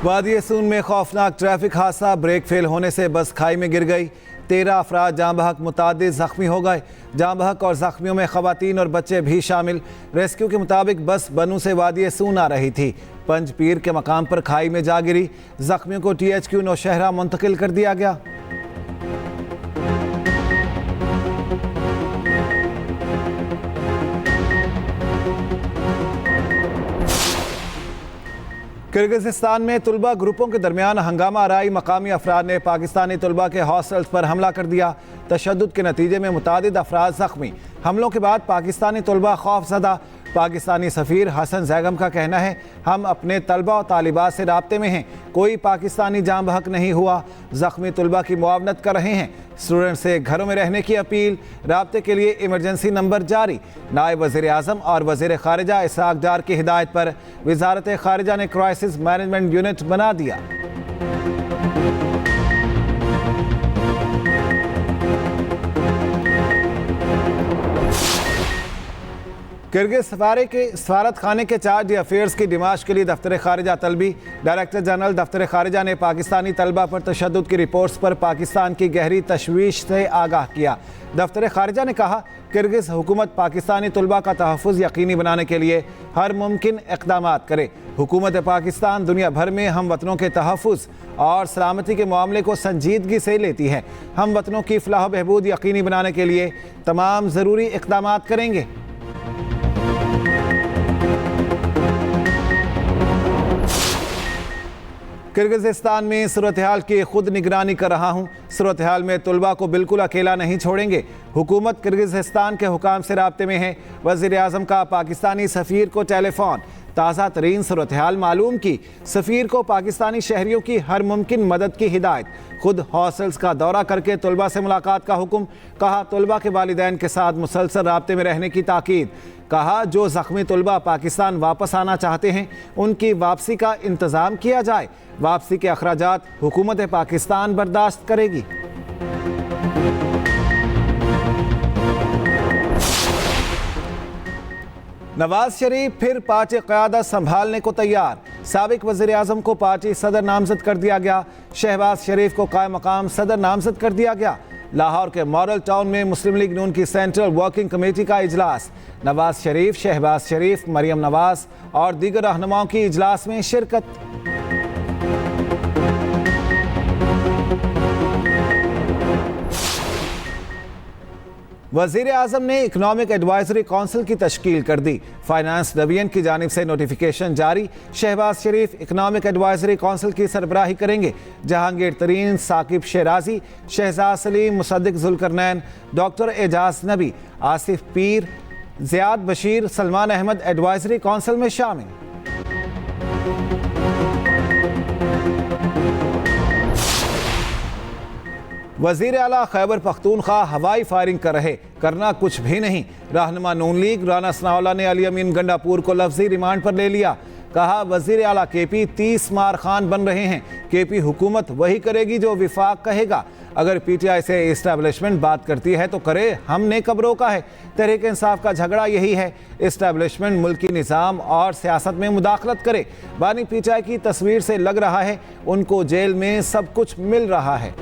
वादी सून में खौफनाक ट्रैफिक हादसा, ब्रेक फेल होने से बस खाई में गिर गई। 13 अफराद जाँ बहक, मुतादिद जख्मी हो गए। जाँ बहक और जख्मियों में खवातीन और बच्चे भी शामिल। रेस्क्यू के मुताबिक बस बनू से वादी सून आ रही थी, पंजपीर के मकाम पर खाई में जा गिरी। जख्मियों को THQ नौशहरा मुंतकिल कर दिया गया। किर्गिस्तान में तुलबा ग्रुपों के दरमियान हंगामा आराई, मकामी अफराद ने पाकिस्तानी तुलबा के हॉस्टल्स पर हमला कर दिया। तशद्दुद के नतीजे में मुतादिद अफराद जख्मी। हमलों के बाद पाकिस्तानी तुलबा खौफजदा। पाकिस्तानी सफ़ीर हसन जैगम का कहना है, हम अपने तलबा और तालिबात से राब्ते में हैं, कोई पाकिस्तानी जाँ बहक नहीं हुआ। ज़ख्मी तुलबा की मुआवनत कर रहे हैं। स्टूडेंट से घरों में रहने की अपील। राब्ते के लिए इमरजेंसी नंबर जारी। नायब वज़ीर आज़म और वज़ीर ख़ारिजा इसहाक़ डार की हिदायत पर वज़ारत ख़ारिजा ने क्राइसिस मैनेजमेंट यूनिट बना दिया। किर्गिज सफारत खाने के चार्ज अफेयर्स की डिमाश के लिए दफ्तर ख़ारिजा तलबी। डायरेक्टर जनरल दफ्तर ख़ारिजा ने पाकिस्तानी तलबा पर तशद्दुद की रिपोर्ट्स पर पाकिस्तान की गहरी तशवीश से आगाह किया। दफ्तर ख़ारिजा ने कहा, किर्गिज हुकूमत पाकिस्तानी तलबा का तहफ़्फ़ुज़ यकीनी बनाने के लिए हर मुमकिन इक़दामात करे। हुकूमत पाकिस्तान दुनिया भर में हम वतनों के तहफ़्फ़ुज़ और सलामती के मामले को संजीदगी से लेती है। हम वतनों की फ़लाह बहबूद यकीनी बनाने के लिए तमाम ज़रूरी इक़दामात करेंगे। किर्गिज़स्तान में सूरत हाल की खुद निगरानी कर रहा हूँ। सूरत हाल में तुलबा को बिल्कुल अकेला नहीं छोड़ेंगे। हुकूमत किर्गिज़स्तान के हुकाम से राब्ते में है। वज़ीर आज़म का पाकिस्तानी सफ़ीर को टेलीफोन। ताज़ा तरीन सूरत हाल मालूम की। सफ़ीर को पाकिस्तानी शहरियों की हर मुमकिन मदद की हिदायत। खुद हॉस्टल्स का दौरा करके तुलबा से मुलाकात का हुक्म। कहा, तुलबा के वालिदैन के साथ मुसलसल राब्ते में रहने की ताकीद। कहा, जो ज़ख्मी तुलबा पाकिस्तान वापस आना चाहते हैं उनकी वापसी का इंतज़ाम किया जाए। वापसी के अखराजात हुकूमत पाकिस्तान बर्दाश्त करेगी। नवाज शरीफ फिर पार्टी क़यादत संभालने को तैयार। साबिक वज़ीर आज़म को पार्टी सदर नामज़द कर दिया गया। शहबाज शरीफ को कायम मकाम सदर नामज़द कर दिया गया। लाहौर के मॉडल टाउन में मुस्लिम लीग नून की सेंट्रल वर्किंग कमेटी का इजलास। नवाज शरीफ, शहबाज शरीफ, मरियम नवाज और दीगर रहनुमाओं की इजलास में शिरकत। वज़ीर आज़म ने इकनॉमिक एडवाइजरी काउंसिल की तश्कील कर दी। फाइनेंस डिवीजन की जानिब से नोटिफिकेशन जारी। Shehbaz Sharif economic advisory council की सरबराही करेंगे। Jahangir Tareen, Saqib Sherazi, Shahzad Saleem, Musaddiq Zulqarnain, doctor Ejaz Nabi, Asif Pir, Ziad Bashir, Salman Ahmad advisory council में शामिल। वज़ीर आला खैबर पख्तूनख्वा हवाई फायरिंग कर रहे, करना कुछ भी नहीं। रहनुमा नून लीग राना सनाउल्लाह ने अली अमीन गंडापुर को लफ्जी रिमांड पर ले लिया। कहा, वज़ीर आला KP 30 मार खान बन रहे हैं। KP हुकूमत वही करेगी जो विफाक कहेगा। अगर PTI से इस्टेब्लिशमेंट बात करती है तो करे, हमने कब रोका है। तहरीक इंसाफ का झगड़ा यही है, इस्टेब्लिशमेंट मुल्की निज़ाम और सियासत में मुदाखलत करे। बानी PTI की तस्वीर से लग रहा है उनको जेल में सब कुछ मिल रहा है।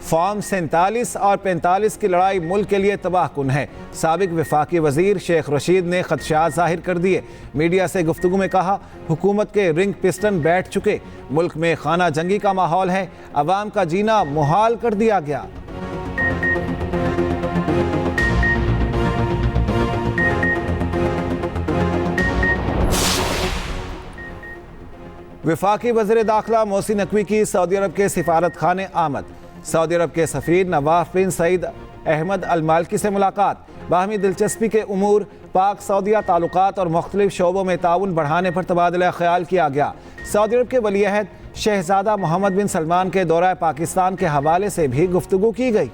फॉर्म 47 और 45 की लड़ाई मुल्क के लिए तबाहकुन है। साबिक वफाकी वजीर शेख रशीद ने खदशात जाहिर कर दिए। मीडिया से गुफ्तगू में कहा, हुकूमत के रिंग पिस्टन बैठ चुके। मुल्क में खाना जंगी का माहौल है। अवाम का जीना मुहाल कर दिया गया। वफाकी वज़ीर दाखिला मोहसिन नकवी की सऊदी अरब के सिफारत खाने आमद। सऊदी अरब के सफ़ीर नवाफ बिन सईद अहमद अल मालकी से मुलाकात। बाहमी दिलचस्पी के उमूर, पाक सऊदिया ताल्लुकात और मुख्तलिफ शोबों में ताउन बढ़ाने पर तबादला ख्याल किया गया। सऊदी अरब के वलीअहद शहजादा मोहम्मद बिन सलमान के दौरा पाकिस्तान के हवाले से भी गुफ्तगू की गई।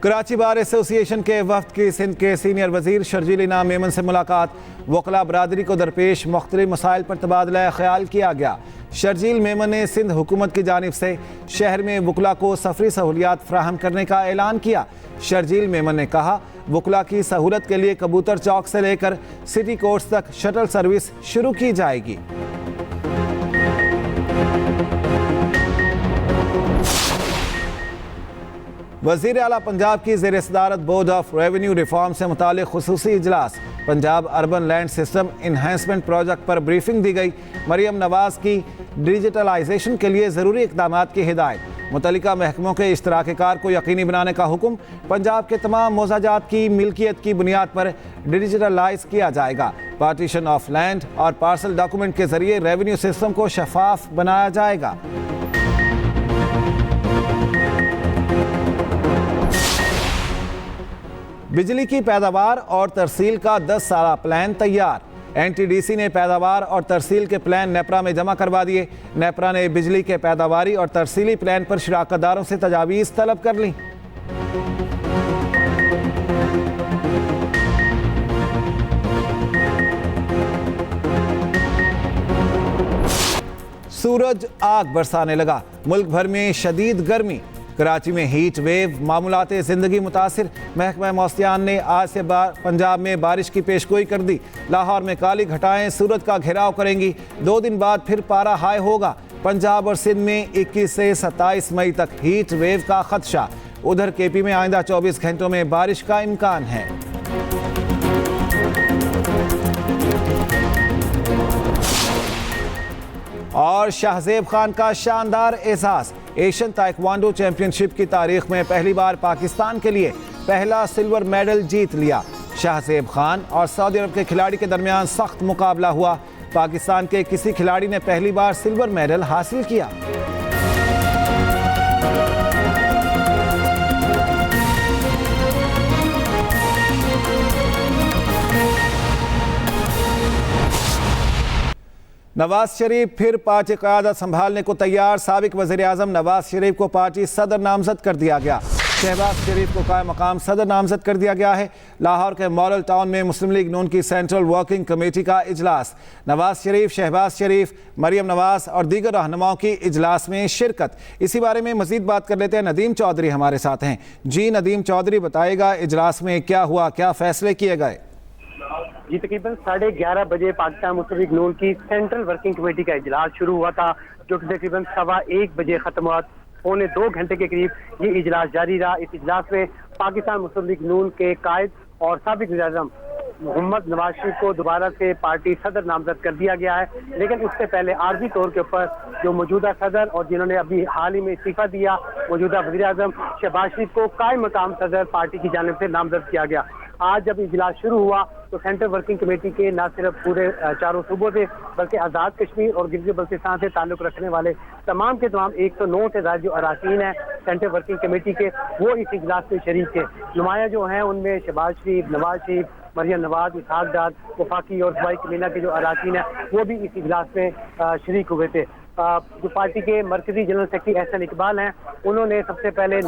कराची बार एसोसिएशन के वफ्द की सिंध के सीनियर वजीर शर्जील इनाम मेमन से मुलाकात। वकला बरादरी को दरपेश मुख्तलिफ मसाइल पर तबादला ख्याल किया गया। शर्जील मेमन ने सिंध हुकूमत की जानिब से शहर में वकला को सफरी सहूलियात फराहम करने का ऐलान किया। शर्जील मेमन ने कहा, वकला की सहूलत के लिए कबूतर चौक से लेकर सिटी कोर्ट्स तक शटल सर्विस शुरू की जाएगी। वज़ीर आला पंजाब की ज़ेर सदारत बोर्ड ऑफ रेवेन्यू रिफॉर्म से मुतालिक खुसूसी इजलास। Punjab urban land system enhancement project पर ब्रीफिंग दी गई। मरियम नवाज की डिजिटलाइजेशन के लिए ज़रूरी इक़दामात की हिदायत। मुतल्लिका महकमों के इश्तराककार को यकीनी बनाने का हुक्म। पंजाब के तमाम मोज़ाजात की मिल्कियत की बुनियाद पर डिजिटलाइज किया जाएगा। पार्टीशन ऑफ लैंड और पार्सल डॉक्यूमेंट के जरिए रेवेन्यू सिस्टम को शफाफ बनाया जाएगा। बिजली की पैदावार और तरसील का 10 साला प्लान तैयार। एनटीडीसी ने पैदावार और तरसील के प्लान नेपरा में जमा करवा दिए। नेपरा ने बिजली के पैदावारी और तरसीली प्लान पर शिराकतदारों से तजावीज़ तलब कर ली। सूरज आग बरसाने लगा। मुल्क भर में शदीद गर्मी। कराची में हीट वेव, मामूलाते ज़िंदगी मुतासिर। महकमा मौसमियात ने आज से पंजाब में बारिश की पेशगोई कर दी। लाहौर में काली घटाएं सूरज का घेराव करेंगी। 2 दिन बाद फिर पारा हाई होगा। पंजाब और सिंध में 21 से 27 मई तक हीट वेव का खदशा। उधर केपी में आइंदा 24 घंटों में बारिश का इम्कान है। और शाहजेब खान का शानदार एहसास। एशियन ताइक्वांडो चैंपियनशिप की तारीख में पहली बार पाकिस्तान के लिए पहला सिल्वर मेडल जीत लिया। शाहजेब खान और सऊदी अरब के खिलाड़ी के दरमियान सख्त मुकाबला हुआ। पाकिस्तान के किसी खिलाड़ी ने पहली बार सिल्वर मेडल हासिल किया। नवाज शरीफ फिर पार्टी क़यादत संभालने को तैयार। साबिक वज़ीर आज़म नवाज शरीफ को पार्टी सदर नामजद कर दिया गया। शहबाज शरीफ को कायम मकाम सदर नामजद कर दिया गया है। लाहौर के मॉडल टाउन में मुस्लिम लीग नून की सेंट्रल वर्किंग कमेटी का इजलास। नवाज शरीफ, शहबाज शरीफ, मरियम नवाज और दीगर रहनुमाओं की इजलास में शिरकत। इसी बारे में मजीद बात कर लेते हैं। नदीम चौधरी हमारे साथ हैं। जी नदीम चौधरी, बताइएगा इजलास में क्या हुआ, क्या फैसले किए गए? जी, तकरीबन 11:30 बजे पाकिस्तान मुस्लिम लीग नून की सेंट्रल वर्किंग कमेटी का इजलास शुरू हुआ था, जो कि तकरीबन 1:15 बजे खत्म हुआ। 2.25 घंटे के करीब ये इजलास जारी रहा। इस इजलास में पाकिस्तान मुस्लिम लीग नून के कायद और साबिक वज़ीर आज़म मोहम्मद नवाज शरीफ को दोबारा से पार्टी सदर नामजद कर दिया गया है। लेकिन उससे पहले आर्जी तौर के ऊपर जो मौजूदा सदर और जिन्होंने अभी हाल ही में इस्तीफा दिया, मौजूदा वज़ीर आज़म शहबाज शरीफ को कायम मकाम सदर पार्टी की जानिब से नामजद किया गया। आज जब इजलास शुरू हुआ तो सेंट्रल वर्किंग कमेटी के न सिर्फ पूरे चारों सूबों से बल्कि आज़ाद कश्मीर और गिलगित बल्तिस्तान से ताल्लुक़ रखने वाले तमाम के तमाम 109 से ज़्यादा जो अराकीन हैं सेंट्रल वर्किंग कमेटी के, वो इस इजलास में शरीक थे। नुमाया जो हैं उनमें शहबाज शरीफ, नवाज शरीफ, मरियम नवाज, इसहाक डार, वफाकी और सूबाई कमीना के जो अराकीन हैं वो भी इस इजलास में शरीक हुए थे। जो पार्टी के मरकजी जनरल सेक्रेटरी एहसन इकबाल हैं, उन्होंने सबसे पहले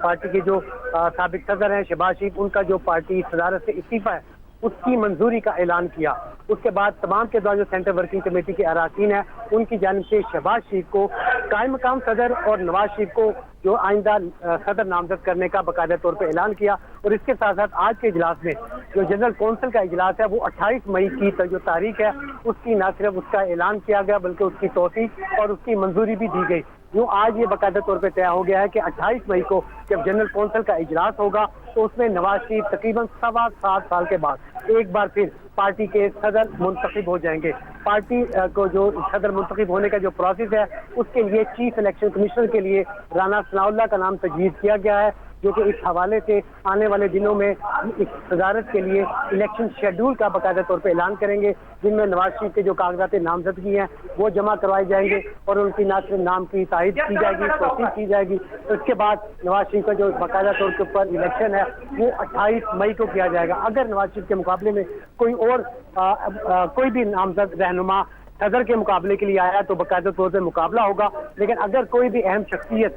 पार्टी के जो साबिक सदर हैं शहबाज शरीफ, उनका जो पार्टी सदारत से इस्तीफा है उसकी मंजूरी का ऐलान किया। उसके बाद तमाम के द्वारा जो सेंट्रल वर्किंग कमेटी के अराकीन हैं उनकी जानिब से शहबाज शरीफ को कायम मकाम सदर और नवाज शरीफ को जो आइंदा सदर नामजद करने का बाकायदा तौर पर ऐलान किया। और इसके साथ साथ आज के इजलास में जो जनरल कौंसिल का इजलास है वो 28 मई की जो तारीख है उसकी न सिर्फ उसका ऐलान किया गया बल्कि उसकी तौसीक और उसकी मंजूरी भी दी गई। यूँ आज ये बाकायदा तौर पर तय हो गया है कि 28 मई को जब जनरल कौंसिल का इजलास होगा तो उसमें नवाज शरीफ तकरीबन 7.25 साल के बाद एक बार फिर पार्टी के सदर मुंतखब हो जाएंगे। पार्टी को जो सदर मुंतखब होने का जो प्रोसेस है उसके लिए चीफ इलेक्शन कमिश्नर के लिए राना सनाउल्लाह का नाम तजवीज़ किया गया है, जो कि इस हवाले से आने वाले दिनों में इस सदारत के लिए इलेक्शन शेड्यूल का बाकायदा तौर पर ऐलान करेंगे, जिनमें नवाज शरीफ के जो कागजात नामजदगी हैं वो जमा करवाए जाएंगे और उनकी ना सिर्फ नाम की तायद की जाएगी, तौसीक की जाएगी। तो इसके बाद नवाज शरीफ का जो बाकायदा तौर के ऊपर इलेक्शन है वो 28 मई को किया जाएगा। अगर नवाज शरीफ के मुकाबले में कोई और कोई भी नामजद रहनुमा सदर के मुकाबले के लिए आया तो बाकायदा तौर पर मुकाबला होगा, लेकिन अगर कोई भी अहम शख्सियत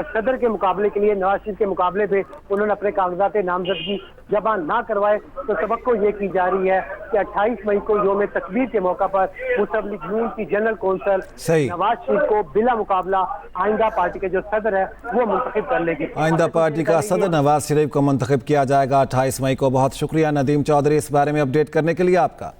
सदर के मुकाबले के लिए नवाज शरीफ के मुकाबले पे उन्होंने अपने कागजात नामजदगी जमा ना करवाए तो तवक्को ये की जा रही है कि 28 मई को यौम तकबीर के मौका पर मुस्लिम लीग नून की जनरल कौंसल सही। नवाज शरीफ को बिला मुकाबला आइंदा पार्टी के जो सदर है वो मुंतखब कर लेगी। आइंदा पार्टी का सदर नवाज शरीफ को मुंतखब किया जाएगा 28 मई को। बहुत शुक्रिया नदीम चौधरी इस बारे में अपडेट करने के लिए आपका।